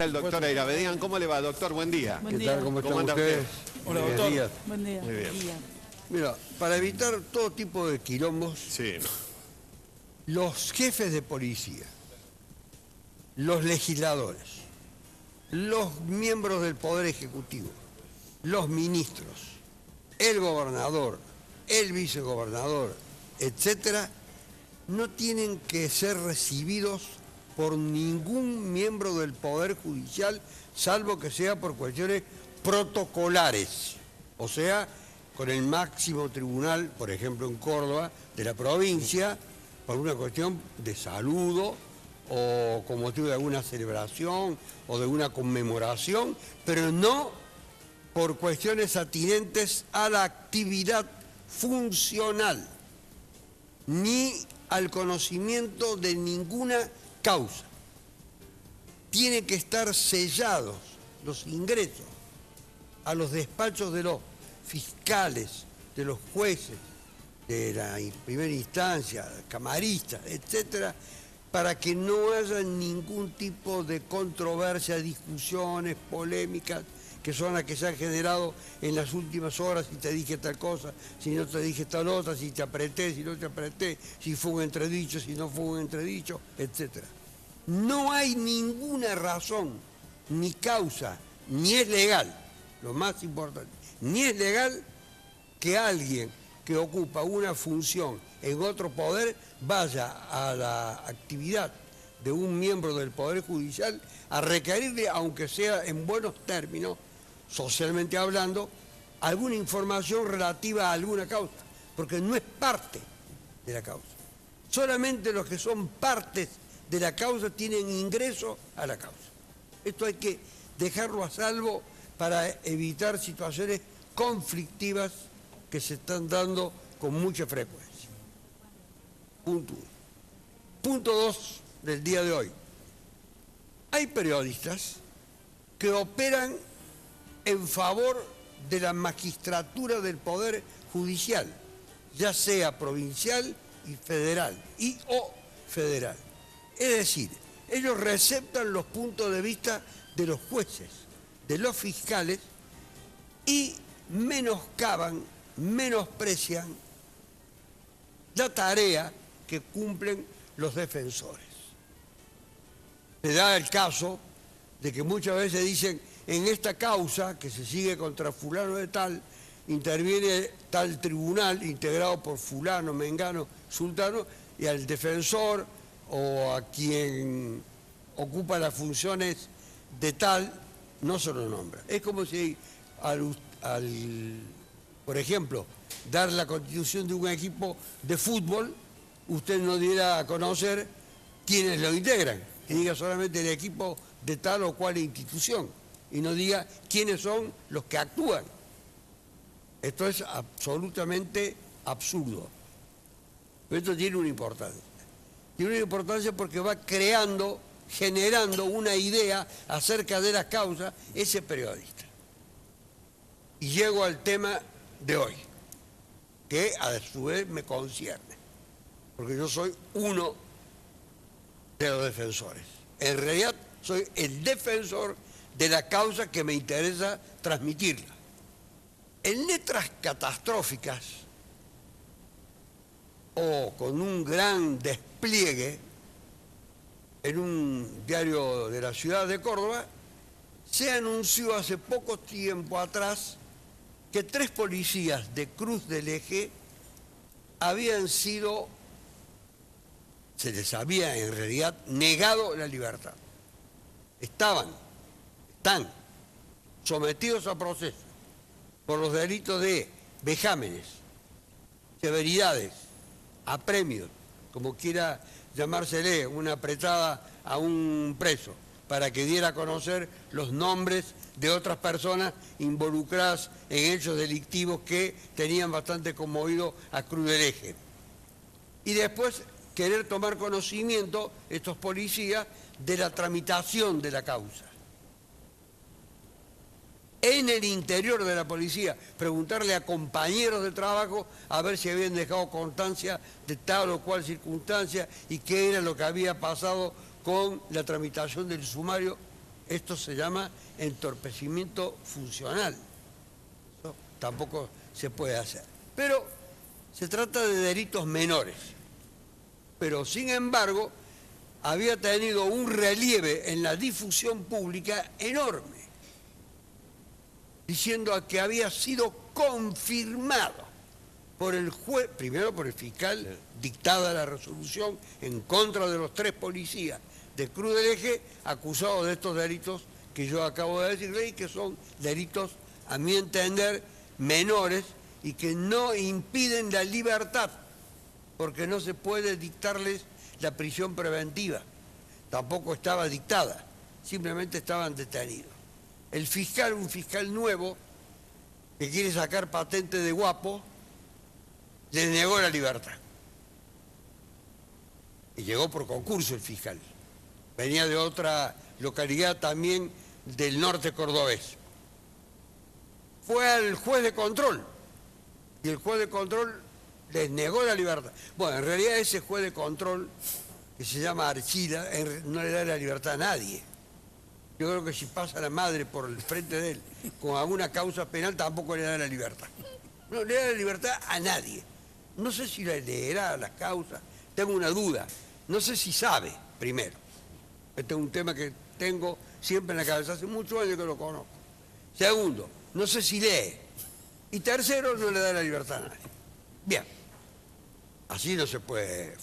El doctor Ayravedian, ¿cómo le va, doctor? Buen día. ¿Qué tal? ¿Cómo están anda ustedes? usted? Hola, doctor. Días. Buen día. Muy bien. Mira, para evitar todo tipo de quilombos, Sí. los jefes de policía, los legisladores, los miembros del Poder Ejecutivo, los ministros, el gobernador, el vicegobernador, etcétera, no tienen que ser recibidos por ningún miembro del Poder Judicial, salvo que sea por cuestiones protocolares, o sea, con el máximo tribunal, por ejemplo en Córdoba, de la provincia, por una cuestión de saludo o con motivo de alguna celebración o de una conmemoración, pero no por cuestiones atinentes a la actividad funcional, ni al conocimiento de ninguna causa. Tienen que estar sellados los ingresos a los despachos de los fiscales, de los jueces, de la primera instancia, camaristas, etcétera, para que no haya ningún tipo de controversia, discusiones, polémicas, que son las que se han generado en las últimas horas, si te dije tal cosa, si no te dije tal otra, si te apreté, si no te apreté, si fue un entredicho, si no fue un entredicho, etc. No hay ninguna razón, ni causa, ni es legal, lo más importante, ni es legal que alguien que ocupa una función en otro poder vaya a la actividad de un miembro del Poder Judicial a requerirle, aunque sea en buenos términos, socialmente hablando, alguna información relativa a alguna causa, porque no es parte de la causa. Solamente los que son partes de la causa tienen ingreso a la causa. Esto hay que dejarlo a salvo para evitar situaciones conflictivas que se están dando con mucha frecuencia. Punto 1. Punto 2 del día de hoy. Hay periodistas que operan en favor de la magistratura del Poder Judicial, ya sea provincial y federal, o federal. Es decir, ellos receptan los puntos de vista de los jueces, de los fiscales, y menoscaban, menosprecian la tarea que cumplen los defensores. Se da el caso de que muchas veces dicen, en esta causa que se sigue contra fulano de tal, interviene tal tribunal integrado por fulano, mengano, sultano, y al defensor o a quien ocupa las funciones de tal no se lo nombra. Es como si por ejemplo, dar la constitución de un equipo de fútbol, usted no diera a conocer quiénes lo integran, que diga solamente el equipo de tal o cual institución, y no diga quiénes son los que actúan. Esto es absolutamente absurdo. Pero esto tiene una importancia. Tiene una importancia porque va generando una idea acerca de la causa ese periodista. Y llego al tema de hoy, que a su vez me concierne, porque yo soy uno de los defensores. En realidad soy el defensor de la causa que me interesa transmitirla. En letras catastróficas o con un gran despliegue en un diario de la ciudad de Córdoba, se anunció hace poco tiempo atrás que 3 policías de Cruz del Eje se les había en realidad negado la libertad. Están sometidos a proceso por los delitos de vejámenes, severidades, apremios, como quiera llamársele, una apretada a un preso, para que diera a conocer los nombres de otras personas involucradas en hechos delictivos que tenían bastante conmovido a Cruz del Eje. Y después querer tomar conocimiento, estos policías, de la tramitación de la causa. En el interior de la policía, preguntarle a compañeros de trabajo a ver si habían dejado constancia de tal o cual circunstancia y qué era lo que había pasado con la tramitación del sumario, esto se llama entorpecimiento funcional. Eso tampoco se puede hacer. Pero se trata de delitos menores. Pero sin embargo, había tenido un relieve en la difusión pública enorme, diciendo que había sido confirmado por el juez, primero por el fiscal, dictada la resolución en contra de los 3 policías de Cruz del Eje, acusados de estos delitos que yo acabo de decirle, y que son delitos, a mi entender, menores y que no impiden la libertad, porque no se puede dictarles la prisión preventiva. Tampoco estaba dictada, simplemente estaban detenidos. El fiscal, un fiscal nuevo, que quiere sacar patente de guapo, le negó la libertad. Y llegó por concurso el fiscal. Venía de otra localidad también del norte cordobés. Fue al juez de control y el juez de control les negó la libertad. Bueno, en realidad ese juez de control, que se llama Archila, no le da la libertad a nadie. Yo creo que si pasa la madre por el frente de él con alguna causa penal, tampoco le da la libertad. No le da la libertad a nadie. No sé si le leerá las causas, tengo una duda. No sé si sabe, primero. Este es un tema que tengo siempre en la cabeza, hace muchos años que lo conozco. Segundo, no sé si lee. Y tercero, no le da la libertad a nadie. Bien, así no puede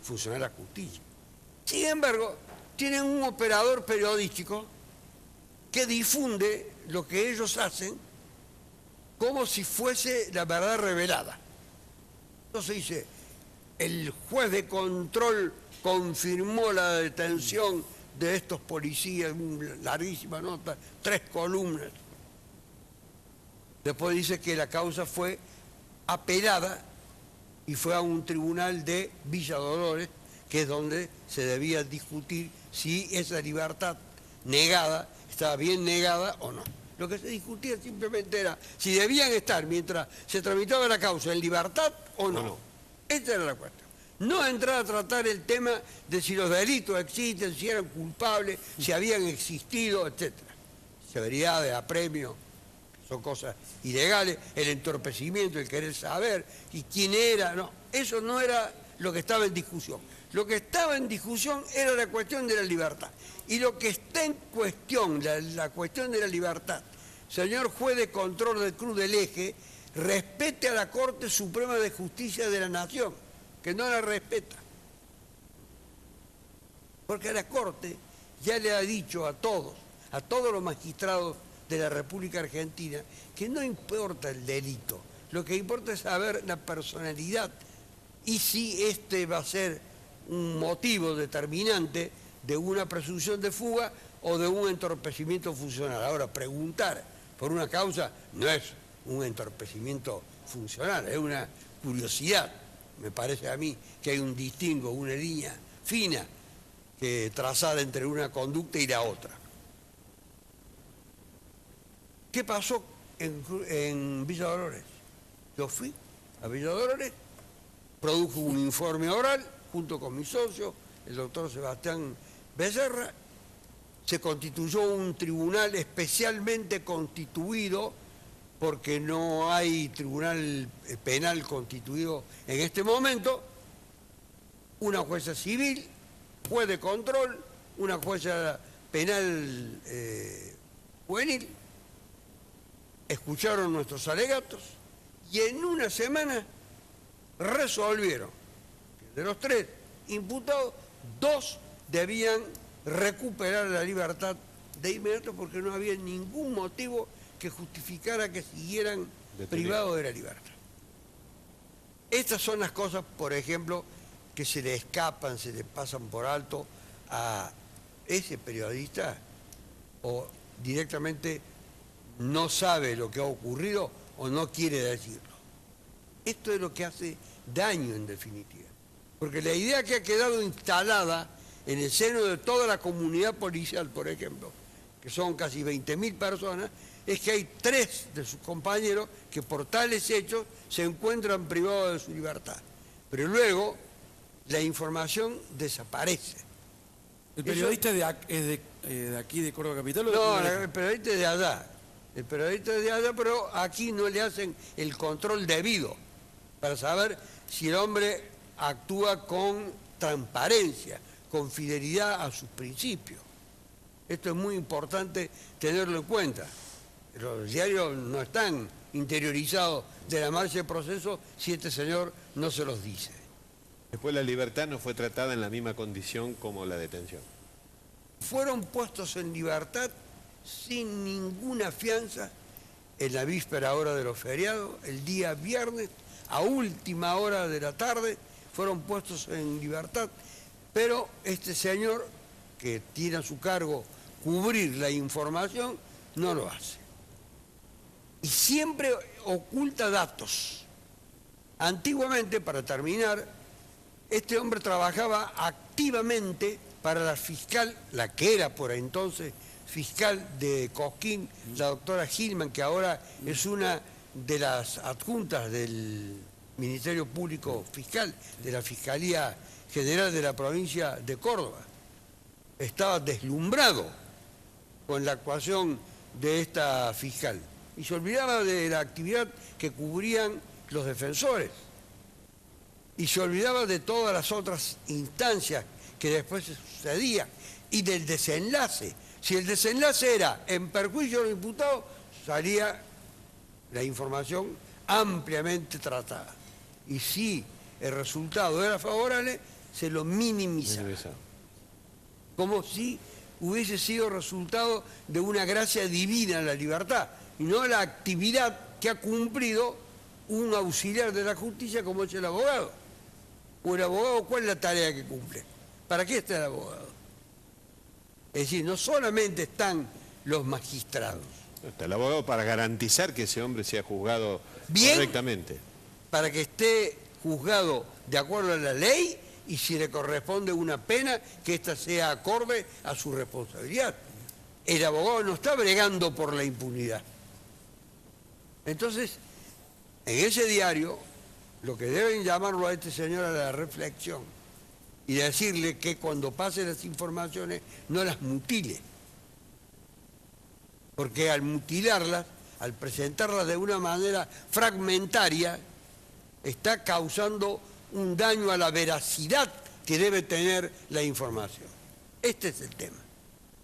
funcionar la justicia. Sin embargo, tienen un operador periodístico que difunde lo que ellos hacen como si fuese la verdad revelada. Entonces dice, el juez de control confirmó la detención de estos policías, una larguísima nota, 3 columnas. Después dice que la causa fue apelada y fue a un tribunal de Villa Dolores, que es donde se debía discutir si esa libertad negada estaba bien negada o no. Lo que se discutía simplemente era si debían estar, mientras se tramitaba la causa, en libertad o no. Esta era la cuestión. No entrar a tratar el tema de si los delitos existen, si eran culpables, si habían existido, etc. Severidades, apremios, son cosas ilegales, el entorpecimiento, el querer saber, y quién era, no. Eso no era lo que estaba en discusión. Lo que estaba en discusión era la cuestión de la libertad. Y lo que está en cuestión, la cuestión de la libertad, señor juez de control del Cruz del Eje, respete a la Corte Suprema de Justicia de la Nación, que no la respeta. Porque la Corte ya le ha dicho a todos los magistrados de la República Argentina, que no importa el delito, lo que importa es saber la personalidad y si este va a ser un motivo determinante de una presunción de fuga o de un entorpecimiento funcional. Ahora, preguntar por una causa no es un entorpecimiento funcional, es una curiosidad. Me parece a mí que hay un distingo, una línea fina que trazar entre una conducta y la otra. ¿Qué pasó en Villa Dolores? Yo fui a Villa Dolores, produjo un informe oral junto con mi socio, el doctor Sebastián Becerra. Se constituyó un tribunal especialmente constituido, porque no hay tribunal penal constituido en este momento, una jueza civil, juez de control, una jueza penal juvenil. Escucharon nuestros alegatos y en una semana resolvieron que de los 3 imputados, 2 debían recuperar la libertad de inmediato porque no había ningún motivo que justificara que siguieran privados de la libertad. Estas son las cosas, por ejemplo, que se le escapan, se le pasan por alto a ese periodista, o directamente no sabe lo que ha ocurrido o no quiere decirlo. Esto es lo que hace daño en definitiva. Porque la idea que ha quedado instalada en el seno de toda la comunidad policial, por ejemplo, que son casi 20.000 personas, es que hay 3 de sus compañeros que por tales hechos se encuentran privados de su libertad. Pero luego la información desaparece. ¿El periodista es de de aquí de Córdoba Capital? No, el periodista es de allá. El periodista es de allá, pero aquí no le hacen el control debido para saber si el hombre actúa con transparencia, con fidelidad a sus principios. Esto es muy importante tenerlo en cuenta. Los diarios no están interiorizados de la marcha del proceso si este señor no se los dice. Después la libertad no fue tratada en la misma condición como la detención. Fueron puestos en libertad sin ninguna fianza en la víspera hora de los feriados, el día viernes, a última hora de la tarde, fueron puestos en libertad, pero este señor, que tiene a su cargo cubrir la información, no lo hace. Y siempre oculta datos. Antiguamente, para terminar, este hombre trabajaba activamente para la fiscal, la que era por entonces fiscal de Cosquín, la doctora Gilman, que ahora es una de las adjuntas del Ministerio Público Fiscal, de la Fiscalía General de la provincia de Córdoba. Estaba deslumbrado con la actuación de esta fiscal y se olvidaba de la actividad que cubrían los defensores y se olvidaba de todas las otras instancias que después se sucedían y del desenlace. Si el desenlace era en perjuicio de los imputados, salía la información ampliamente tratada. Y si el resultado era favorable, se lo minimizaba. Como si hubiese sido resultado de una gracia divina en la libertad, y no la actividad que ha cumplido un auxiliar de la justicia como es el abogado. O el abogado, ¿cuál es la tarea que cumple? ¿Para qué está el abogado? Es decir, no solamente están los magistrados. Está el abogado para garantizar que ese hombre sea juzgado bien, correctamente. Para que esté juzgado de acuerdo a la ley y si le corresponde una pena, que ésta sea acorde a su responsabilidad. El abogado no está bregando por la impunidad. Entonces, en ese diario, lo que deben llamarlo a este señor a la reflexión y decirle que cuando pase las informaciones no las mutile. Porque al mutilarlas, al presentarlas de una manera fragmentaria, está causando un daño a la veracidad que debe tener la información. Este es el tema.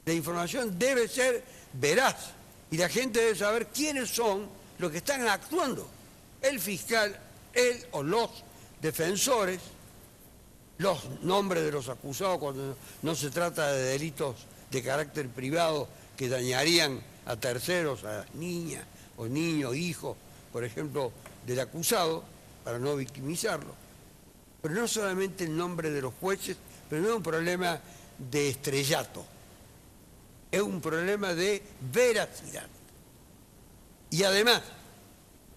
La información debe ser veraz y la gente debe saber quiénes son los que están actuando. El fiscal, él o los defensores, los nombres de los acusados cuando no se trata de delitos de carácter privado que dañarían a terceros, a niñas o niños, hijos, por ejemplo, del acusado, para no victimizarlo. Pero no solamente el nombre de los jueces, pero no es un problema de estrellato, es un problema de veracidad. Y además,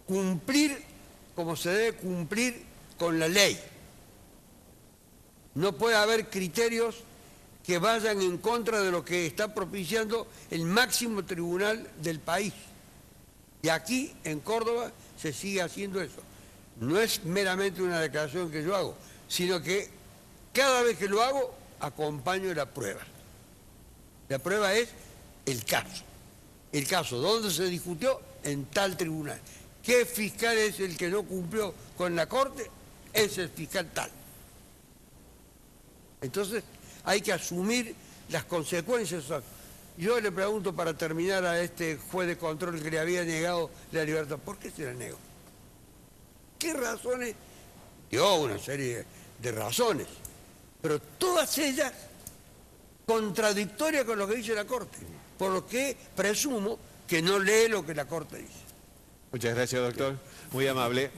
cumplir como se debe cumplir con la ley. No puede haber criterios que vayan en contra de lo que está propiciando el máximo tribunal del país. Y aquí, en Córdoba, se sigue haciendo eso. No es meramente una declaración que yo hago, sino que cada vez que lo hago, acompaño la prueba. La prueba es el caso. El caso, ¿dónde se discutió? En tal tribunal. ¿Qué fiscal es el que no cumplió con la Corte? Es el fiscal tal. Entonces, hay que asumir las consecuencias. Yo le pregunto para terminar a este juez de control que le había negado la libertad, ¿por qué se la negó? ¿Qué razones? Dio una serie de razones, pero todas ellas contradictorias con lo que dice la Corte, por lo que presumo que no lee lo que la Corte dice. Muchas gracias, doctor. Muy amable.